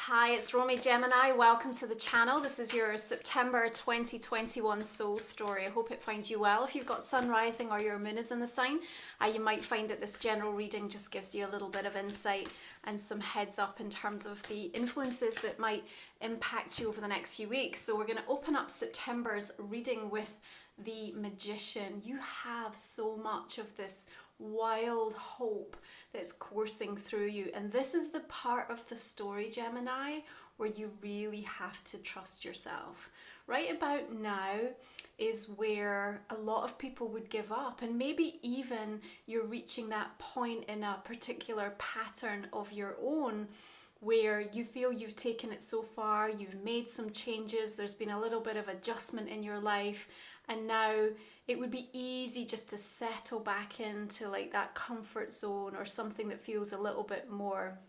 Hi, it's Romy Gemini. Welcome to the channel. This is your September 2021 soul story. I hope it finds you well. If you've got sun rising or your moon is in the sign, you might find that this general reading just gives you a little bit of insight and some heads up in terms of the influences that might impact you over the next few weeks. So we're going to open up September's reading with the Magician. You have so much of this wild hope that's coursing through you, and this is the part of the story, Gemini, where you really have to trust yourself. Right about now is where a lot of people would give up, and maybe even you're reaching that point in a particular pattern of your own where you feel you've taken it so far, you've made some changes, there's been a little bit of adjustment in your life, and now it would be easy just to settle back into like that comfort zone or something that feels a little bit more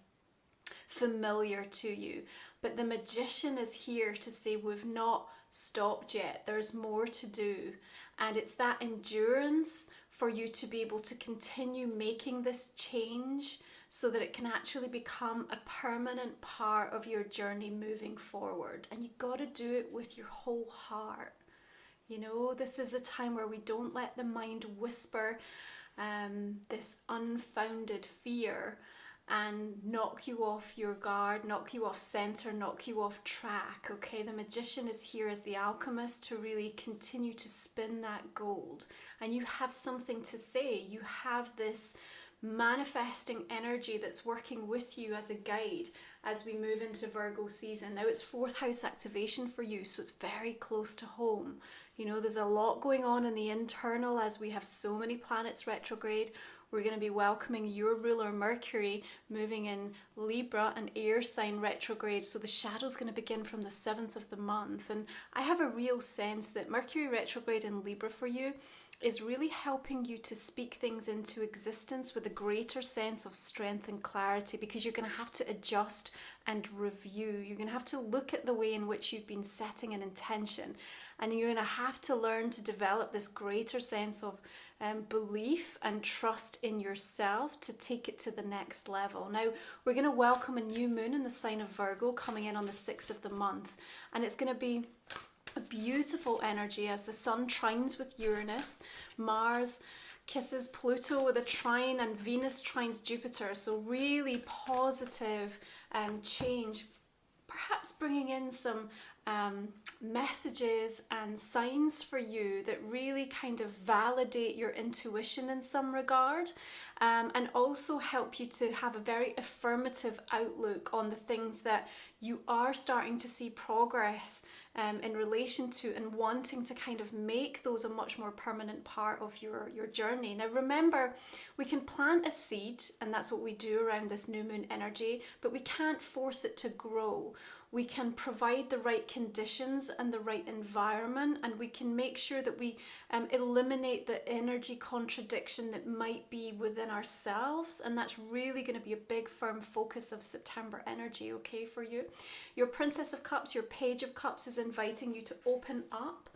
familiar to you. But the Magician is here to say we've not stopped yet. There's more to do. And it's that endurance for you to be able to continue making this change so that it can actually become a permanent part of your journey moving forward. And you've got to do it with your whole heart. You know, this is a time where we don't let the mind whisper this unfounded fear and knock you off your guard, knock you off center, knock you off track, okay? The Magician is here as the alchemist to really continue to spin that gold. And you have something to say. You have this manifesting energy that's working with you as a guide as we move into Virgo season. Now it's 4th house activation for you, so it's very close to home. You know, there's a lot going on in the internal as we have so many planets retrograde. We're going to be welcoming your ruler Mercury moving in Libra, an air sign retrograde. So the shadow's going to begin from the 7th of the month. And I have a real sense that Mercury retrograde in Libra for you is really helping you to speak things into existence with a greater sense of strength and clarity, because you're going to have to adjust and review. You're going to have to look at the way in which you've been setting an intention, and you're going to have to learn to develop this greater sense of belief and trust in yourself to take it to the next level. Now, we're going to welcome a new moon in the sign of Virgo coming in on the 6th of the month, and it's going to be a beautiful energy as the Sun trines with Uranus, Mars kisses Pluto with a trine, and Venus trines Jupiter. So really positive change, perhaps bringing in some messages and signs for you that really kind of validate your intuition in some regard, and also help you to have a very affirmative outlook on the things that you are starting to see progress in relation to, and wanting to kind of make those a much more permanent part of your journey. Now remember, we can plant a seed, and that's what we do around this new moon energy, but we can't force it to grow. We can provide the right conditions and the right environment, and we can make sure that we eliminate the energy contradiction that might be within ourselves, and that's really going to be a big firm focus of September energy, okay, for you. Your Princess of Cups, your Page of Cups is inviting you to open up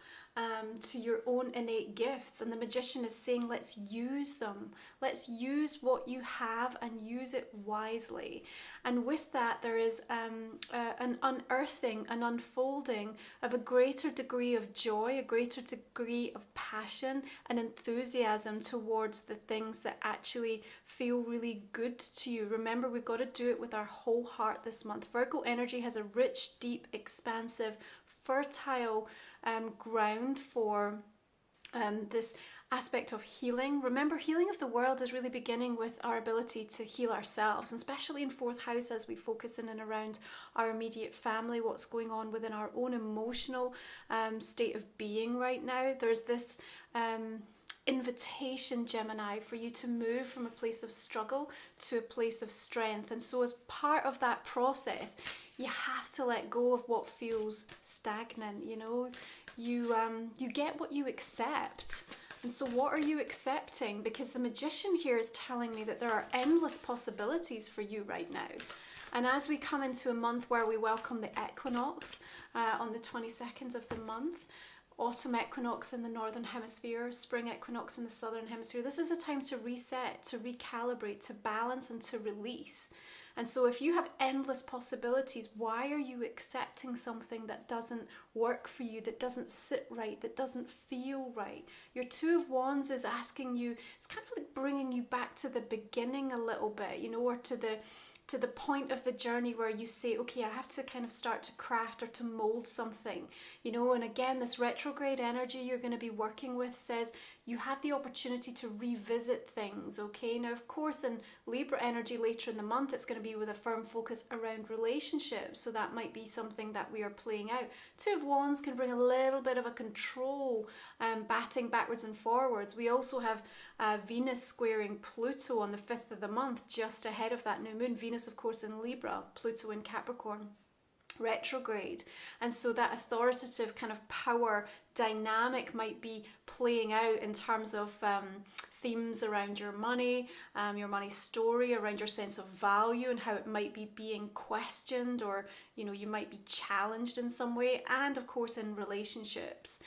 to your own innate gifts, and the Magician is saying let's use them. Let's use what you have and use it wisely. And with that there is an unearthing, an unfolding of a greater degree of joy, a greater degree of passion and enthusiasm towards the things that actually feel really good to you. Remember, we've got to do it with our whole heart this month. Virgo energy has a rich, deep, expansive, fertile ground for this aspect of healing. Remember, healing of the world is really beginning with our ability to heal ourselves, and especially in 4th house as we focus in and around our immediate family, what's going on within our own emotional state of being right now. There's this invitation, Gemini, for you to move from a place of struggle to a place of strength. And so as part of that process, you have to let go of what feels stagnant. You know, you get what you accept. And so what are you accepting? Because the Magician here is telling me that there are endless possibilities for you right now. And as we come into a month where we welcome the Equinox on the 22nd of the month, autumn equinox in the northern hemisphere, spring equinox in the southern hemisphere, this is a time to reset, to recalibrate, to balance and to release. And so if you have endless possibilities, why are you accepting something that doesn't work for you, that doesn't sit right, that doesn't feel right? Your Two of Wands is asking you, it's kind of like bringing you back to the beginning a little bit, you know, or to the point of the journey where you say, okay, I have to kind of start to craft or to mold something, you know. And again, this retrograde energy you're going to be working with says you have the opportunity to revisit things, okay? Now, of course, in Libra energy later in the month, it's going to be with a firm focus around relationships. So that might be something that we are playing out. Two of Wands can bring a little bit of a control, batting backwards and forwards. We also have Venus squaring Pluto on the 5th of the month, just ahead of that new moon. Venus, of course, in Libra, Pluto in Capricorn, retrograde. And so that authoritative kind of power dynamic might be playing out in terms of themes around your money story, around your sense of value and how it might be being questioned, or, you know, you might be challenged in some way, and of course in relationships.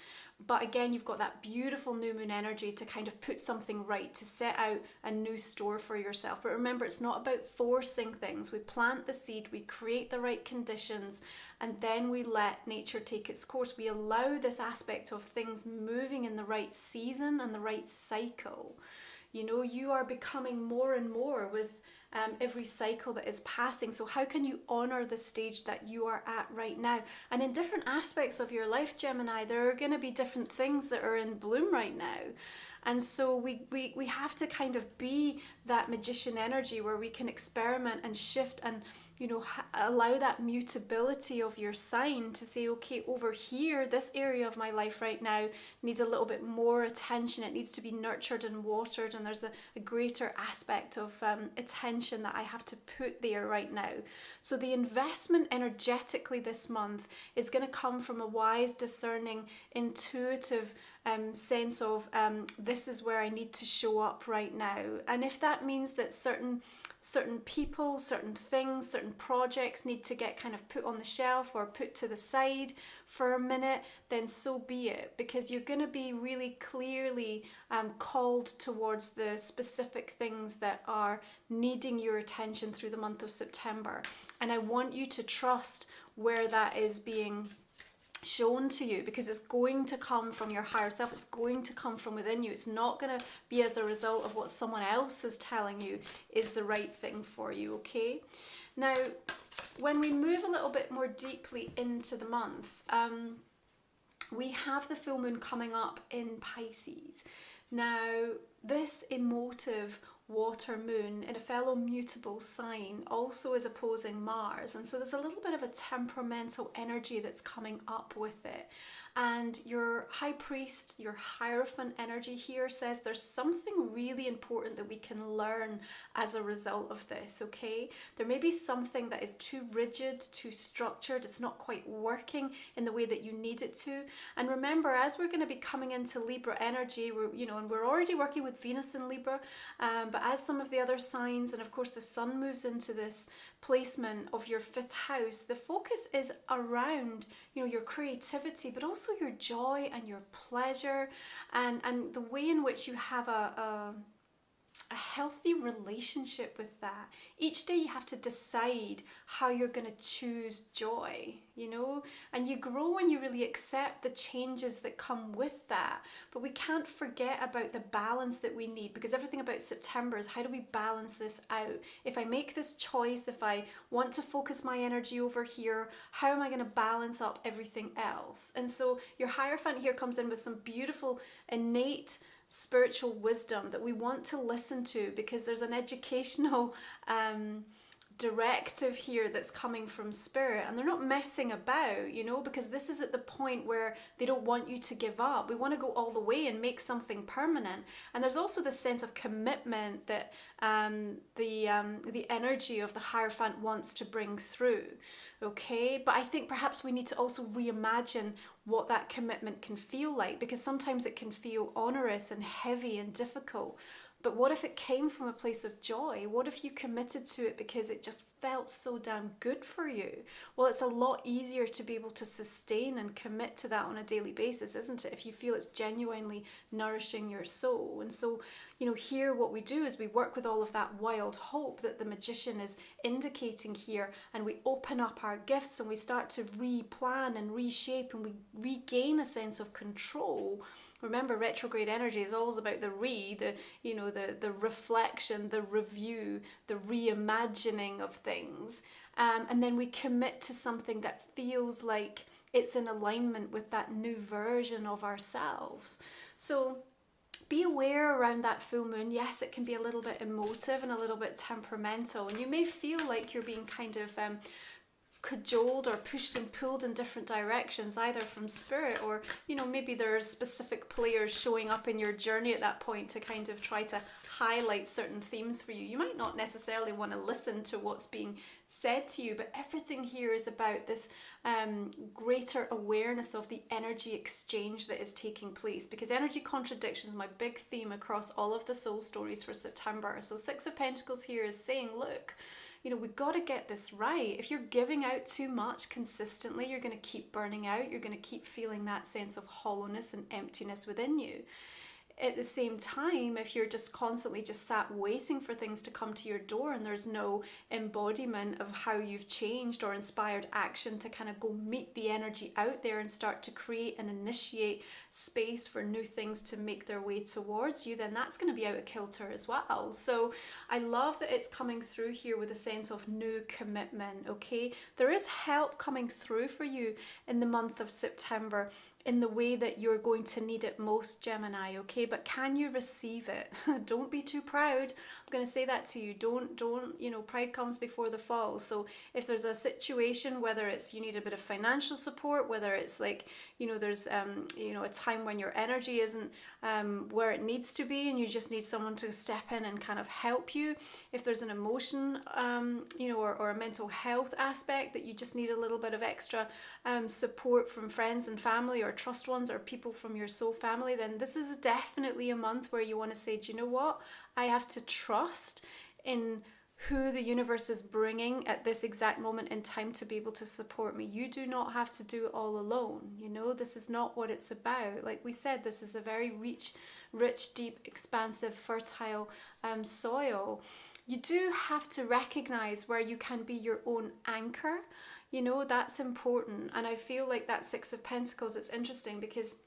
But again, you've got that beautiful new moon energy to kind of put something right, to set out a new store for yourself. But remember, it's not about forcing things. We plant the seed, we create the right conditions, and then we let nature take its course. We allow this aspect of things moving in the right season and the right cycle. You know, you are becoming more and more with every cycle that is passing. So how can you honor the stage that you are at right now? And in different aspects of your life, Gemini, there are going to be different things that are in bloom right now. And so we have to kind of be that magician energy where we can experiment and shift and, you know, allow that mutability of your sign to say, okay, over here, this area of my life right now needs a little bit more attention. It needs to be nurtured and watered, and there's a greater aspect of attention that I have to put there right now. So the investment energetically this month is going to come from a wise, discerning, intuitive sense of this is where I need to show up right now. And if that means that certain people, certain things, certain projects need to get kind of put on the shelf or put to the side for a minute, then so be it, because you're going to be really clearly called towards the specific things that are needing your attention through the month of September. And I want you to trust where that is being shown to you, because it's going to come from your higher self. It's going to come from within you. It's not going to be as a result of what someone else is telling you is the right thing for you, okay? Now, when we move a little bit more deeply into the month, we have the full moon coming up in Pisces. Now, this emotive water moon in a fellow mutable sign also is opposing Mars, and so there's a little bit of a temperamental energy that's coming up with it. And your high priest, your Hierophant energy here says there's something really important that we can learn as a result of this, okay? There may be something that is too rigid, too structured, it's not quite working in the way that you need it to. And remember, as we're going to be coming into Libra energy, and we're already working with Venus in Libra, but as some of the other signs, and of course the Sun moves into this placement of your 5th house, the focus is around, your creativity, but also your joy and your pleasure, and the way in which you have a healthy relationship with that. Each day you have to decide how you're going to choose joy, and you grow when you really accept the changes that come with that. But we can't forget about the balance that we need, because everything about September is how do we balance this out? If I make this choice, if I want to focus my energy over here, how am I going to balance up everything else? And so your Hierophant here comes in with some beautiful innate spiritual wisdom that we want to listen to, because there's an educational directive here that's coming from spirit, and they're not messing about, because this is at the point where they don't want you to give up. We want to go all the way and make something permanent. And there's also this sense of commitment that the energy of the Hierophant wants to bring through, okay? But I think perhaps we need to also reimagine what that commitment can feel like, because sometimes it can feel onerous and heavy and difficult. But what if it came from a place of joy? What if you committed to it because it just felt so damn good for you? Well, it's a lot easier to be able to sustain and commit to that on a daily basis, isn't it? If you feel it's genuinely nourishing your soul. And so, here what we do is we work with all of that wild hope that the magician is indicating here, and we open up our gifts and we start to replan and reshape, and we regain a sense of control. Remember, retrograde energy is always about the reflection, the review, the reimagining of things. And then we commit to something that feels like it's in alignment with that new version of ourselves. So be aware around that full moon. Yes, it can be a little bit emotive and a little bit temperamental, and you may feel like you're being kind of cajoled or pushed and pulled in different directions, either from spirit or, maybe there's specific players showing up in your journey at that point to kind of try to highlight certain themes for you. You might not necessarily want to listen to what's being said to you, but everything here is about this greater awareness of the energy exchange that is taking place, because energy contradiction is my big theme across all of the soul stories for September. So Six of Pentacles here is saying, look, we've got to get this right. If you're giving out too much consistently, you're going to keep burning out. You're going to keep feeling that sense of hollowness and emptiness within you. At the same time, if you're just constantly just sat waiting for things to come to your door and there's no embodiment of how you've changed or inspired action to kind of go meet the energy out there and start to create and initiate space for new things to make their way towards you, then that's going to be out of kilter as well. So I love that it's coming through here with a sense of new commitment, okay? There is help coming through for you in the month of September in the way that you're going to need it most, Gemini, okay? But can you receive it? Don't be too proud. I'm going to say that to you. Don't, pride comes before the fall. So if there's a situation, whether it's you need a bit of financial support, whether it's like, there's, a time when your energy isn't where it needs to be and you just need someone to step in and kind of help you. If there's an emotion, or a mental health aspect that you just need a little bit of extra support from friends and family or trust ones or people from your soul family, then this is definitely a month where you want to say, do you know what? I have to trust in who the universe is bringing at this exact moment in time to be able to support me. You do not have to do it all alone. This is not what it's about. Like we said, this is a very rich, deep, expansive, fertile soil. You do have to recognize where you can be your own anchor. That's important. And I feel like that Six of Pentacles, it's interesting because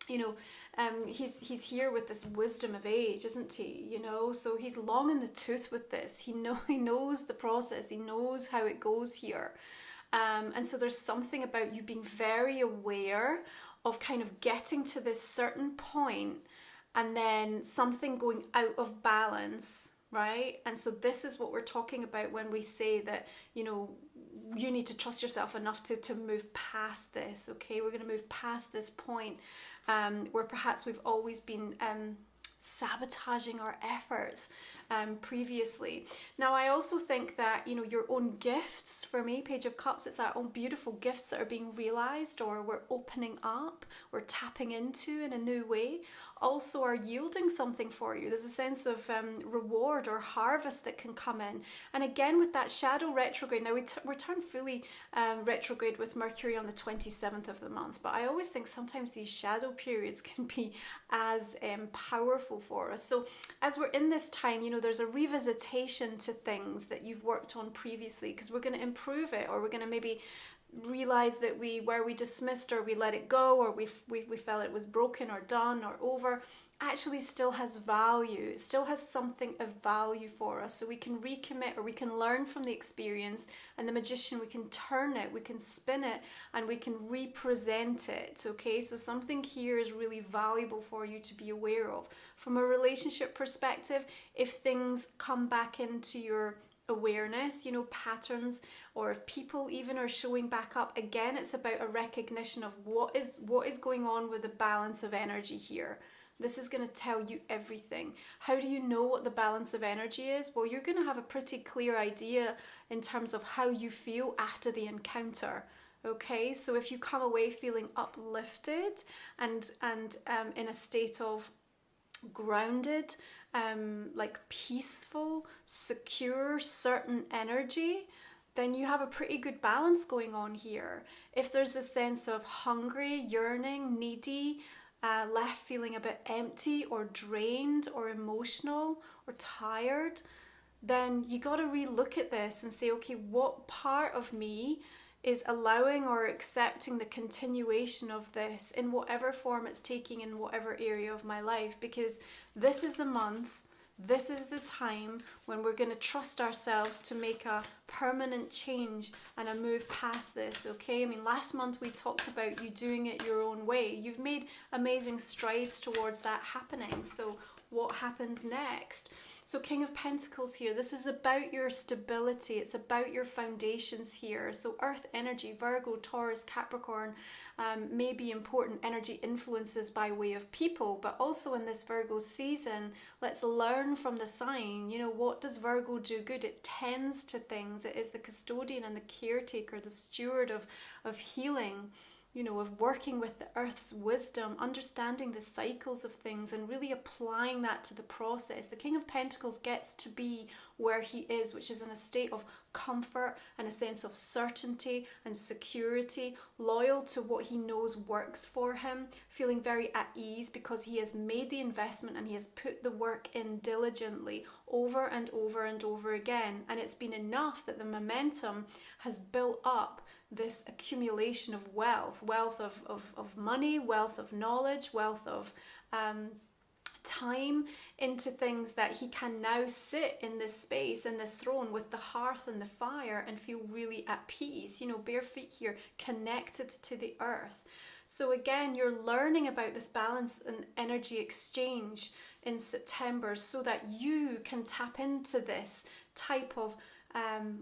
he's here with this wisdom of age, isn't he? So he's long in the tooth with this. He knows the process. He knows how it goes here. And so there's something about you being very aware of kind of getting to this certain point and then something going out of balance, right? And so this is what we're talking about when we say that, you need to trust yourself enough to move past this, okay? We're going to move past this point where perhaps we've always been sabotaging our efforts previously. Now, I also think that, your own gifts, for me, Page of Cups, it's our own beautiful gifts that are being realized or we're opening up, we're tapping into in a new way, also are yielding something for you. There's a sense of reward or harvest that can come in. And again, with that shadow retrograde, now we turn fully retrograde with Mercury on the 27th of the month, but I always think sometimes these shadow periods can be as powerful for us. So as we're in this time, there's a revisitation to things that you've worked on previously, because we're going to improve it, or we're going to maybe realize that where we dismissed or we let it go, or we felt it was broken or done or over, actually still has value. It still has something of value for us. So we can recommit, or we can learn from the experience, and the magician, we can turn it, we can spin it, and we can represent it, okay? So something here is really valuable for you to be aware of. From a relationship perspective, if things come back into your awareness, patterns, or if people even are showing back up, again, it's about a recognition of what is going on with the balance of energy here. This is going to tell you everything. How do you know what the balance of energy is? Well, you're going to have a pretty clear idea in terms of how you feel after the encounter. Okay, so if you come away feeling uplifted and in a state of grounded, like peaceful, secure, certain energy, then you have a pretty good balance going on here. If there's a sense of hungry, yearning, needy, left feeling a bit empty or drained or emotional or tired, then you got to re-look at this and say, okay, what part of me is allowing or accepting the continuation of this in whatever form it's taking in whatever area of my life? Because this is a month, this is the time when we're going to trust ourselves to make a permanent change and a move past this, okay? I mean, last month we talked about you doing it your own way. You've made amazing strides towards that happening. So what happens next? So King of Pentacles here, this is about your stability. It's about your foundations here. So Earth energy, Virgo, Taurus, Capricorn, may be important energy influences by way of people, but also in this Virgo season, let's learn from the sign. You know, what does Virgo do good? It tends to things. It is the custodian and the caretaker, the steward of healing, you know, of working with the earth's wisdom, understanding the cycles of things and really applying that to the process. The King of Pentacles gets to be where he is, which is in a state of comfort and a sense of certainty and security, loyal to what he knows works for him, feeling very at ease because he has made the investment and he has put the work in diligently over and over and over again. And it's been enough that the momentum has built up this accumulation of wealth of money, wealth of knowledge, wealth of time into things that he can now sit in this space, in this throne with the hearth and the fire and feel really at peace, you know, bare feet here, connected to the earth. So again, you're learning about this balance and energy exchange in September so that you can tap into this type of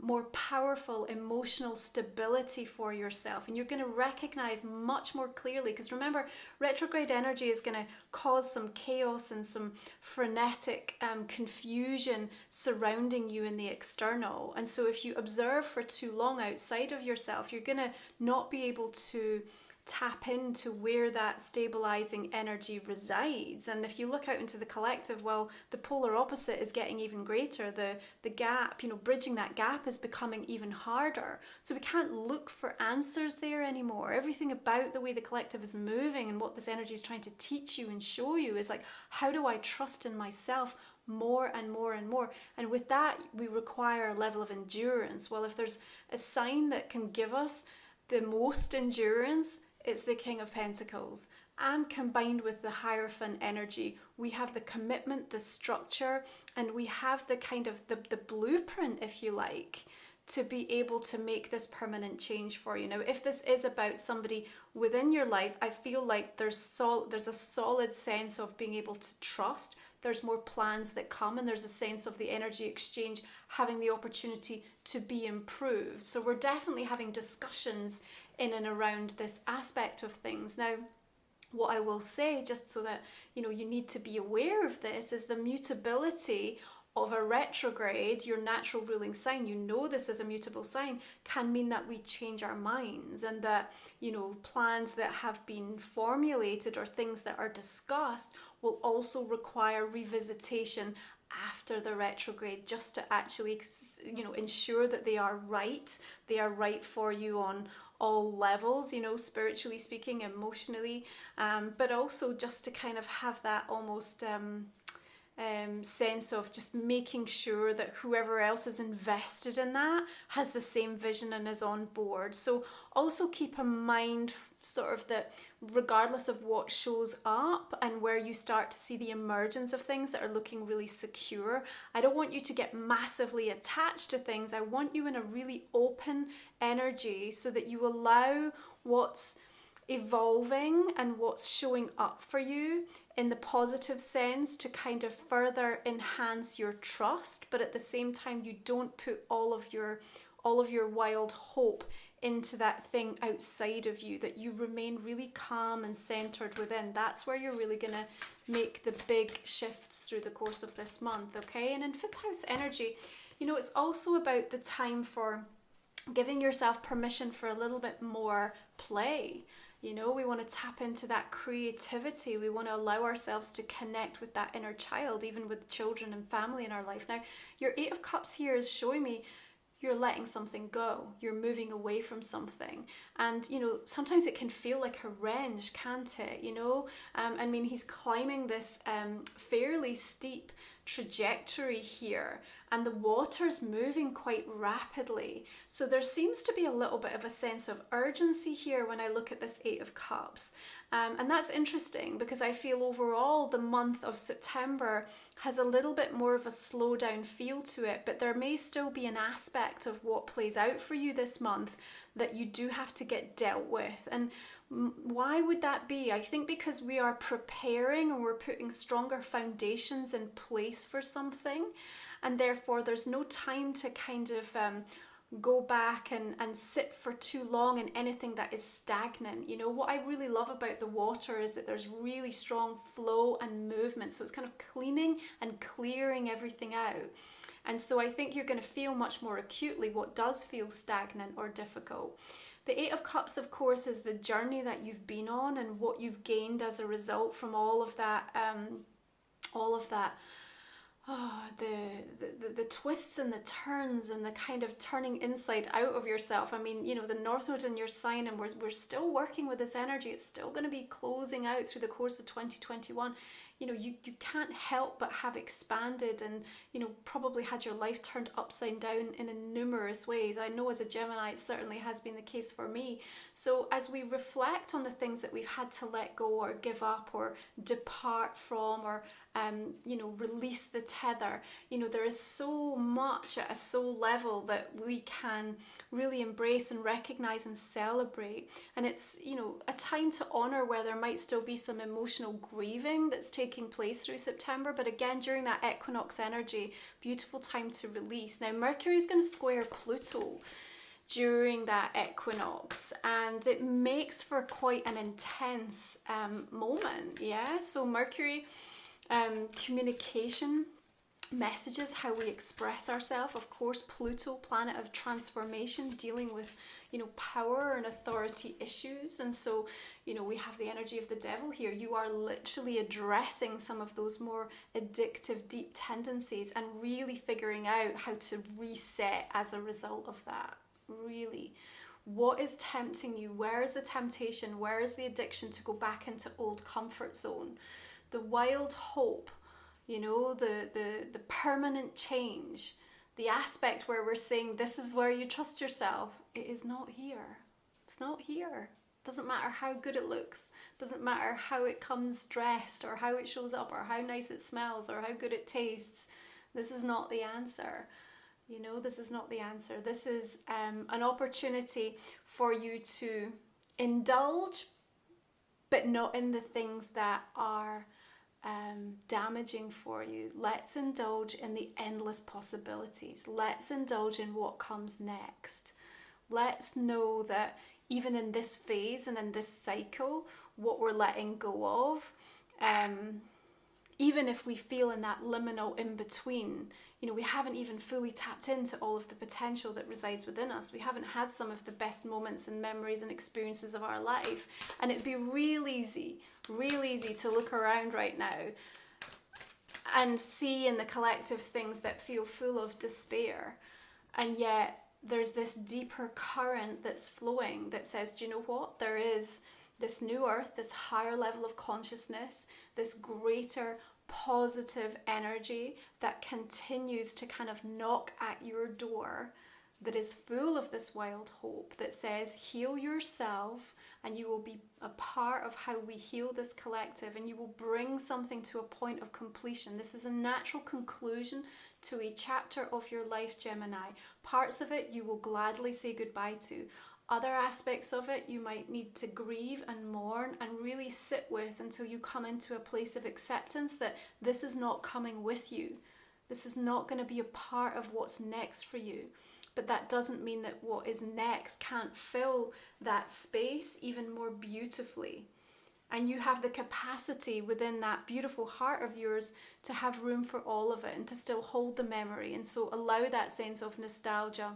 more powerful emotional stability for yourself, and you're going to recognize much more clearly, because remember, retrograde energy is going to cause some chaos and some frenetic confusion surrounding you in the external. And so if you observe for too long outside of yourself, you're going to not be able to tap into where that stabilizing energy resides. And if you look out into the collective, well, the polar opposite is getting even greater. The gap, you know, bridging that gap is becoming even harder. So we can't look for answers there anymore. Everything about the way the collective is moving and what this energy is trying to teach you and show you is like, how do I trust in myself more and more and more? And with that, we require a level of endurance. Well, if there's a sign that can give us the most endurance, it's the King of Pentacles. And combined with the Hierophant energy, we have the commitment, the structure, and we have the kind of the blueprint, if you like, to be able to make this permanent change for you. Now, if this is about somebody within your life, I feel like there's a solid sense of being able to trust. There's more plans that come, and there's a sense of the energy exchange having the opportunity to be improved. So we're definitely having discussions in and around this aspect of things. Now, what I will say, just so that you know, you need to be aware of this, is the mutability of a retrograde, your natural ruling sign. You know, this is a mutable sign, can mean that we change our minds, and that, you know, plans that have been formulated or things that are discussed will also require revisitation after the retrograde, just to actually, you know, ensure that they are right for you on all levels, you know, spiritually speaking, emotionally, but also just to kind of have that almost sense of just making sure that whoever else is invested in that has the same vision and is on board. So also keep in mind sort of that regardless of what shows up and where you start to see the emergence of things that are looking really secure, I don't want you to get massively attached to things. I want you in a really open energy so that you allow what's evolving and what's showing up for you in the positive sense to kind of further enhance your trust, but at the same time you don't put all of your wild hope into that thing outside of you, that you remain really calm and centered within. That's where you're really going to make the big shifts through the course of this month, okay? And in fifth house energy, you know, it's also about the time for giving yourself permission for a little bit more play. You know, we want to tap into that creativity. We want to allow ourselves to connect with that inner child, even with children and family in our life. Now, your Eight of Cups here is showing me you're letting something go, you're moving away from something. And you know, sometimes it can feel like a wrench, can't it? You know, I mean, he's climbing this fairly steep trajectory here, and the water's moving quite rapidly, so there seems to be a little bit of a sense of urgency here when I look at this Eight of Cups. And that's interesting because I feel overall the month of September has a little bit more of a slow down feel to it, but there may still be an aspect of what plays out for you this month that you do have to get dealt with. And why would that be? I think because we are preparing and we're putting stronger foundations in place for something, and therefore there's no time to kind of go back and sit for too long in anything that is stagnant. You know, what I really love about the water is that there's really strong flow and movement, so it's kind of cleaning and clearing everything out. And so I think you're going to feel much more acutely what does feel stagnant or difficult. The Eight of Cups, of course, is the journey that you've been on and what you've gained as a result from all of that the twists and the turns and the kind of turning inside out of yourself. I mean, you know, the North Node in your sign, and we're still working with this energy. It's still going to be closing out through the course of 2021. You know, you can't help but have expanded and, you know, probably had your life turned upside down in numerous ways. I know as a Gemini, it certainly has been the case for me. So as we reflect on the things that we've had to let go or give up or depart from, or you know, release the tether, you know, there is so much at a soul level that we can really embrace and recognize and celebrate. And it's, you know, a time to honor where there might still be some emotional grieving that's taking place through September. But again, during that equinox energy, beautiful time to release. Now, Mercury is going to square Pluto during that equinox, and it makes for quite an intense moment. Yeah, so Mercury, communication, messages, how we express ourselves. Of course, Pluto, planet of transformation, dealing with, you know, power and authority issues. And so, you know, we have the energy of the devil here. You are literally addressing some of those more addictive, deep tendencies and really figuring out how to reset as a result of that. Really, what is tempting you? Where is the temptation? Where is the addiction to go back into old comfort zone? The wild hope, you know, the permanent change, the aspect where we're saying this is where you trust yourself. It is not here. It's not here. Doesn't matter how good it looks. Doesn't matter how it comes dressed or how it shows up or how nice it smells or how good it tastes. This is not the answer. You know, this is not the answer. This is an opportunity for you to indulge, but not in the things that are damaging for you. Let's indulge in the endless possibilities. Let's indulge in what comes next. Let's know that even in this phase and in this cycle, what we're letting go of, even if we feel in that liminal in between, you know, we haven't even fully tapped into all of the potential that resides within us. We haven't had some of the best moments and memories and experiences of our life. And it'd be real easy to look around right now and see in the collective things that feel full of despair. And yet there's this deeper current that's flowing that says, do you know what? There is this new earth, this higher level of consciousness, this greater positive energy that continues to kind of knock at your door, that is full of this wild hope that says, heal yourself and you will be a part of how we heal this collective, and you will bring something to a point of completion. This is a natural conclusion to a chapter of your life, Gemini. Parts of it you will gladly say goodbye to. Other aspects of it you might need to grieve and mourn and really sit with until you come into a place of acceptance that this is not coming with you. This is not going to be a part of what's next for you. But that doesn't mean that what is next can't fill that space even more beautifully. And you have the capacity within that beautiful heart of yours to have room for all of it and to still hold the memory. And so allow that sense of nostalgia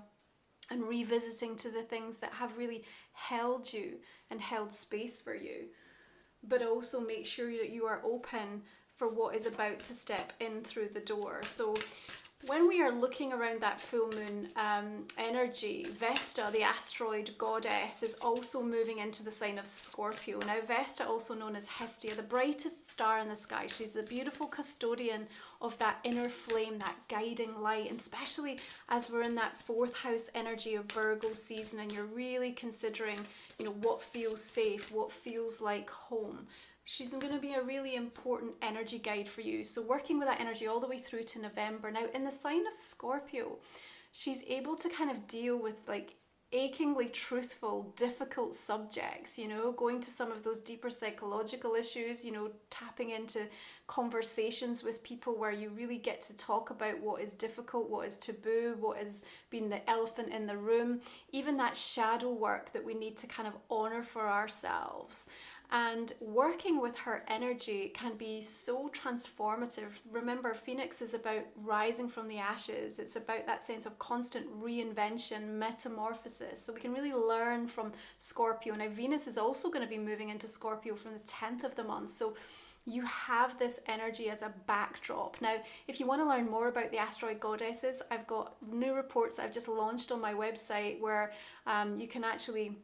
and revisiting to the things that have really held you and held space for you. But also make sure that you are open for what is about to step in through the door. So when we are looking around that full moon energy, Vesta, the asteroid goddess, is also moving into the sign of Scorpio. Now, Vesta, also known as Hestia, the brightest star in the sky. She's the beautiful custodian of that inner flame, that guiding light, and especially as we're in that 4th house energy of Virgo season and you're really considering, you know, what feels safe, what feels like home. She's going to be a really important energy guide for you. So working with that energy all the way through to November. Now, in the sign of Scorpio, she's able to kind of deal with like achingly truthful, difficult subjects, you know, going to some of those deeper psychological issues, you know, tapping into conversations with people where you really get to talk about what is difficult, what is taboo, what has been the elephant in the room, even that shadow work that we need to kind of honor for ourselves. And working with her energy can be so transformative. Remember, Phoenix is about rising from the ashes. It's about that sense of constant reinvention, metamorphosis. So we can really learn from Scorpio. Now, Venus is also going to be moving into Scorpio from the 10th of the month. So you have this energy as a backdrop. Now, if you want to learn more about the asteroid goddesses, I've got new reports that I've just launched on my website where you can actually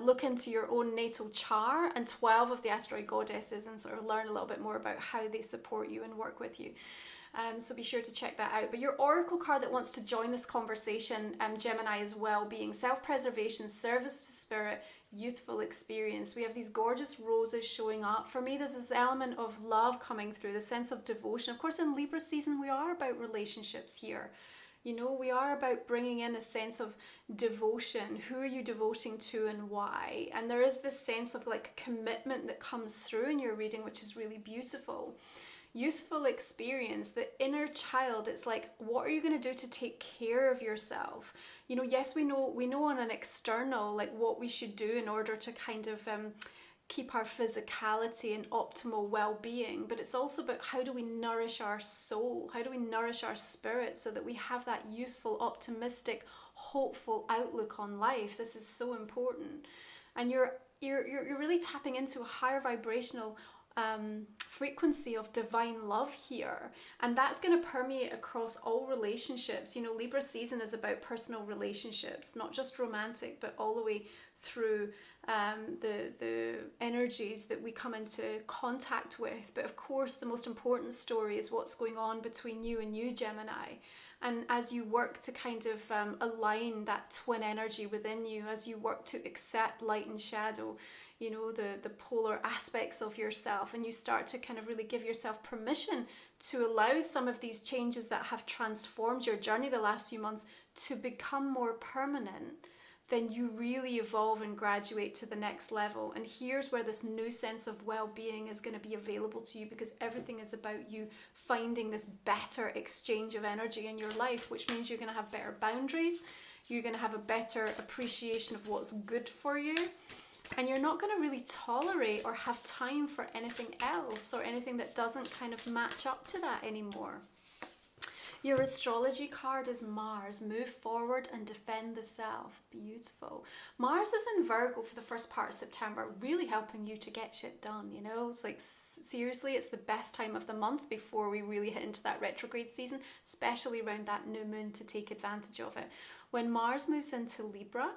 look into your own natal chart and 12 of the asteroid goddesses and sort of learn a little bit more about how they support you and work with you. So be sure to check that out. But your oracle card that wants to join this conversation, Gemini, is well-being, self-preservation, service to spirit, youthful experience. We have these gorgeous roses showing up. For me, there's this element of love coming through, the sense of devotion. Of course, in Libra season, we are about relationships here. You know, we are about bringing in a sense of devotion. Who are you devoting to and why? And there is this sense of like commitment that comes through in your reading, which is really beautiful. Youthful experience, the inner child, it's like, what are you going to do to take care of yourself? You know, yes, we know on an external, like what we should do in order to kind of keep our physicality and optimal well-being, but it's also about how do we nourish our soul, how do we nourish our spirit so that we have that youthful, optimistic, hopeful outlook on life. This is so important. And you're really tapping into a higher vibrational frequency of divine love here, and that's going to permeate across all relationships. You know, Libra season is about personal relationships, not just romantic, but all the way through the energies that we come into contact with. But of course, the most important story is what's going on between you and you, Gemini. And as you work to kind of align that twin energy within you, as you work to accept light and shadow, you know, the polar aspects of yourself, and you start to kind of really give yourself permission to allow some of these changes that have transformed your journey the last few months to become more permanent, then you really evolve and graduate to the next level. And here's where this new sense of well-being is going to be available to you, because everything is about you finding this better exchange of energy in your life, which means you're going to have better boundaries, you're going to have a better appreciation of what's good for you, and you're not going to really tolerate or have time for anything else or anything that doesn't kind of match up to that anymore. Your astrology card is Mars. Move forward and defend the self. Beautiful. Mars is in Virgo for the first part of September, really helping you to get shit done, you know? It's like, seriously, it's the best time of the month before we really hit into that retrograde season, especially around that new moon, to take advantage of it. When Mars moves into Libra,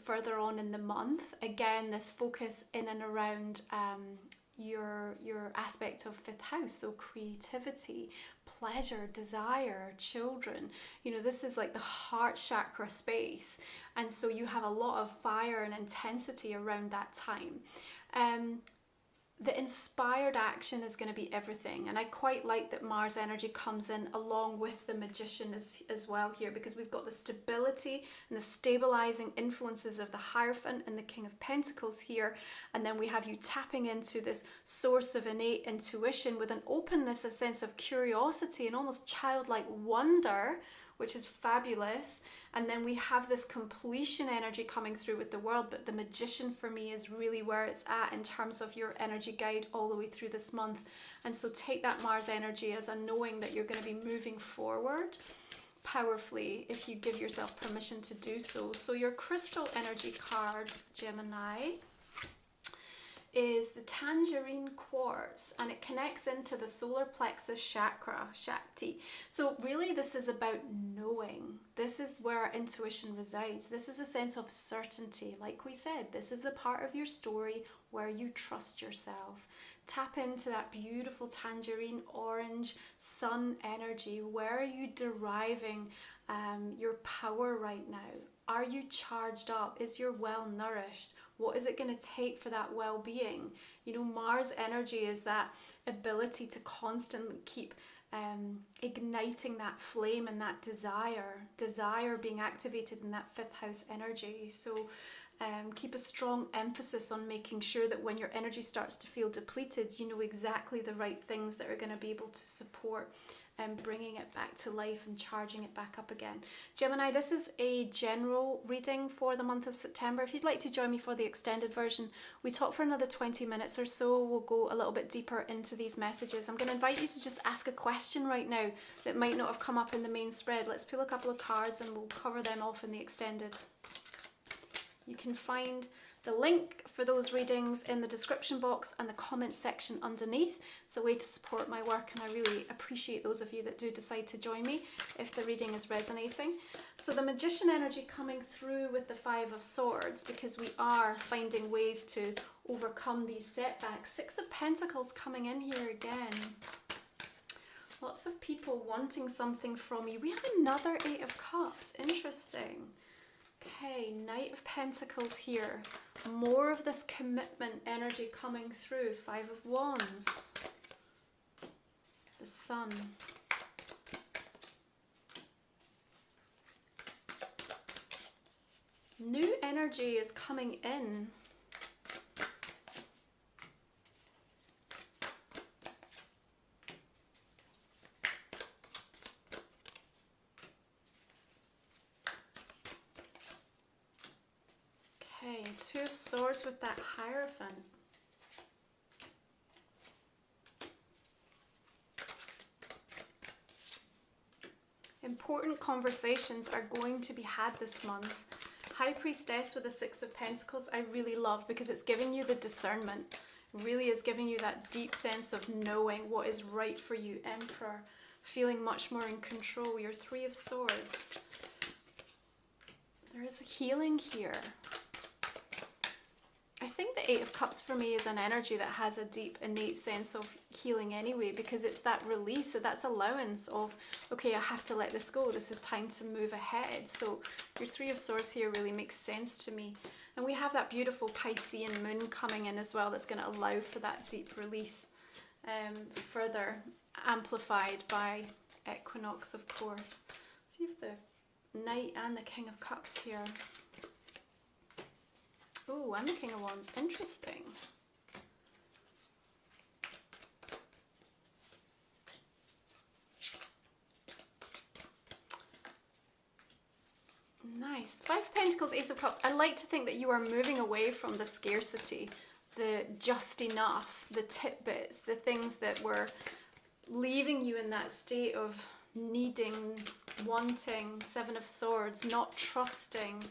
further on in the month, again, this focus in and around your aspect of 5th house, so creativity, pleasure, desire, children. You know, this is like the heart chakra space, and so you have a lot of fire and intensity around that time. The inspired action is going to be everything, and I quite like that Mars energy comes in along with the Magician as well here, because we've got the stability and the stabilizing influences of the Hierophant and the King of Pentacles here, and then we have you tapping into this source of innate intuition with an openness, a sense of curiosity and almost childlike wonder, which is fabulous. And then we have this completion energy coming through with the World, but the Magician for me is really where it's at in terms of your energy guide all the way through this month. And so take that Mars energy as a knowing that you're going to be moving forward powerfully if you give yourself permission to do so. So your crystal energy card, Gemini, is the tangerine quartz, and it connects into the solar plexus chakra, Shakti. So really this is about knowing. This is where our intuition resides. This is a sense of certainty. Like we said, this is the part of your story where you trust yourself. Tap into that beautiful tangerine orange sun energy. Where are you deriving your power right now? Are you charged up? Is your well nourished? What is it going to take for that well-being? You know, Mars energy is that ability to constantly keep igniting that flame and that desire being activated in that 5th house energy. So keep a strong emphasis on making sure that when your energy starts to feel depleted, you know exactly the right things that are going to be able to support bringing it back to life and charging it back up again. Gemini, this is a general reading for the month of September. If you'd like to join me for the extended version, we talk for another 20 minutes or so. We'll go a little bit deeper into these messages. I'm going to invite you to just ask a question right now that might not have come up in the main spread. Let's pull a couple of cards and we'll cover them off in the extended. You can find the link for those readings in the description box and the comment section underneath. It's a way to support my work, and I really appreciate those of you that do decide to join me if the reading is resonating. So the Magician energy coming through with the 5 of Swords, because we are finding ways to overcome these setbacks. 6 of Pentacles coming in here again. Lots of people wanting something from you. We have another 8 of Cups. Interesting. Okay, Knight of Pentacles here. More of this commitment energy coming through. 5 of Wands. The Sun. New energy is coming in. Okay, 2 of Swords with that Hierophant. Important conversations are going to be had this month. High Priestess with the 6 of Pentacles I really love, because it's giving you the discernment. It really is giving you that deep sense of knowing what is right for you. Emperor, feeling much more in control. Your 3 of Swords. There is a healing here. I think the 8 of Cups for me is an energy that has a deep innate sense of healing anyway, because it's that release, so that's allowance of, okay, I have to let this go, this is time to move ahead. So your 3 of Swords here really makes sense to me. And we have that beautiful Piscean moon coming in as well, that's going to allow for that deep release, further amplified by Equinox, of course. So you have the Knight and the King of Cups here. Oh, and the King of Wands. Interesting. Nice. 5 of Pentacles, Ace of Cups. I like to think that you are moving away from the scarcity, the just enough, the tidbits, the things that were leaving you in that state of needing, wanting. 7 of Swords, not trusting.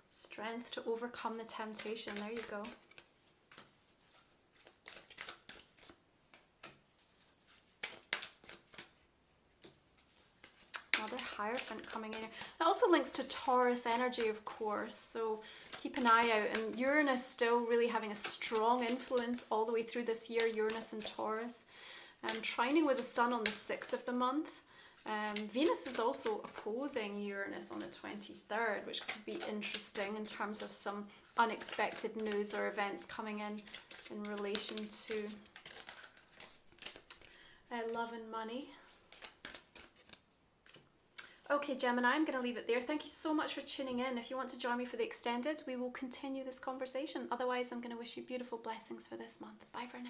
Strength to overcome the temptation. There you go. Another Hierophant coming in. That also links to Taurus energy, of course. So keep an eye out. And Uranus still really having a strong influence all the way through this year. Uranus and Taurus. Trining with the Sun on the 6th of the month. Venus is also opposing Uranus on the 23rd, which could be interesting in terms of some unexpected news or events coming in relation to love and money. Okay, Gemini, I'm going to leave it there. Thank you so much for tuning in. If you want to join me for the extended, we will continue this conversation. Otherwise, I'm going to wish you beautiful blessings for this month. Bye for now.